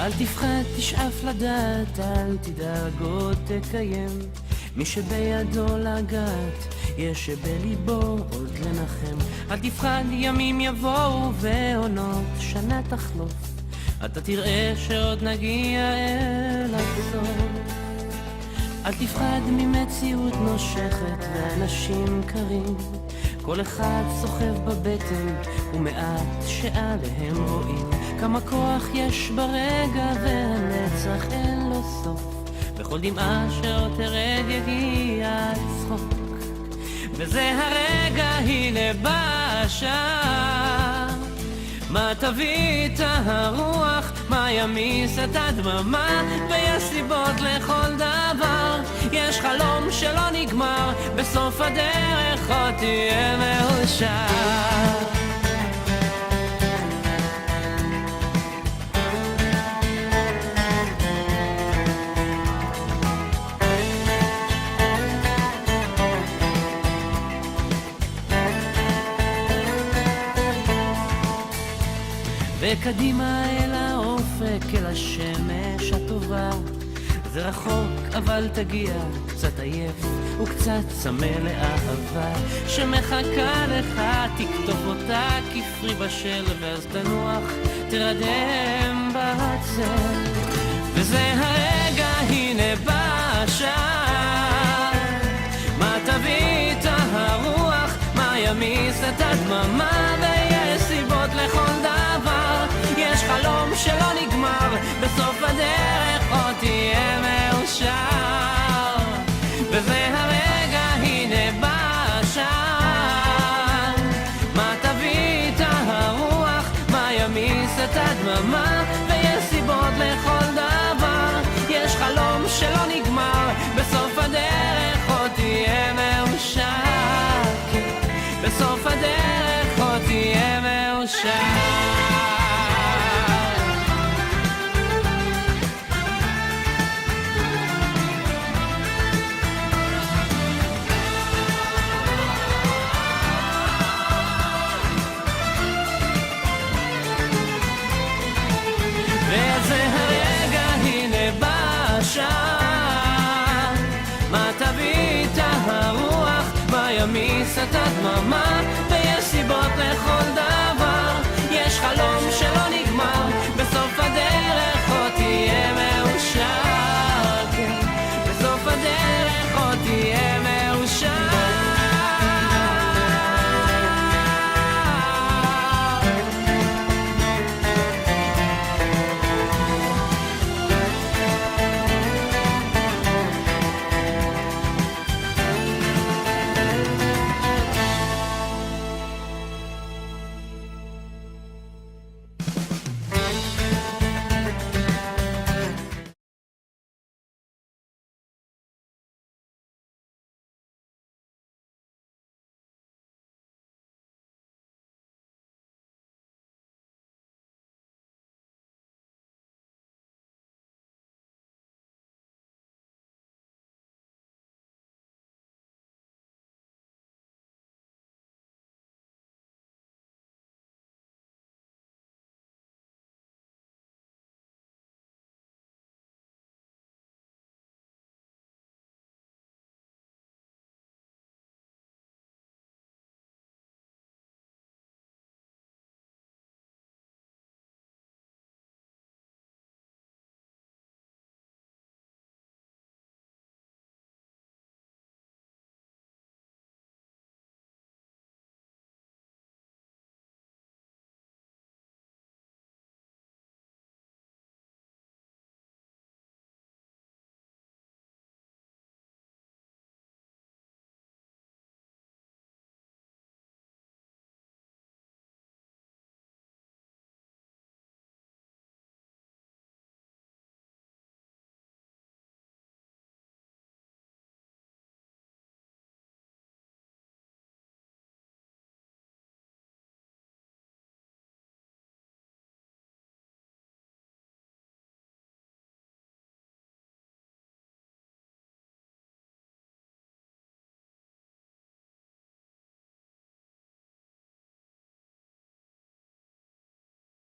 אל תפחד, תשאף לדעת, אל תדאג עוד תקיים. מי שבידו לגעת, יש שבליבו עוד לנחם. אל תפחד, ימים יבואו ועונות שנה תחלוף, אתה תראה שעוד נגיע אל הסוף. אל תפחד ממציאות נושכת ואנשים קרים, כל אחד סוחב בבטן ומעט שעליהם רואים. כמה כוח יש ברגע והנצח אין לו סוף, בכל דמעה שעוד תרד יגיע הצחוק. וזה הרגע, הנה בא השעה, מה תביא את הרוח, מה ימיס את הדממה, ויש סיבות לכל דבר, יש חלום שלא נגמר, בסוף הדרך עוד תהיה מאושר. וקדימה אל האופק, אל השמש הטובה, זה רחוק אבל תגיע, קצת עייף וקצת צמא לאהבה שמחכה לך, תכתוב אותה כפרי בשל, ואז תנוח, תרדם בצל. וזה הרגע, הנה בא השעה, מה תביא את הרוח, מה ימיס את הדממה, ויש סיבות לכל דבר, יש חלום שלא נגמר, בסוף הדרך עוד תהיה מאושר. וזה הרגע, הנה בא השעה, מה תביא את הרוח, מה ימיס את הדממה, ויש סיבות לכל דבר, יש חלום שלא נגמר, בסוף הדרך עוד תהיה מאושר. בסוף הדרך עוד תהיה מאושר. וזה הרגע, הנה בא השעה, מה תביא את הרוח, מה ימיס את הדממה, ויש סיבות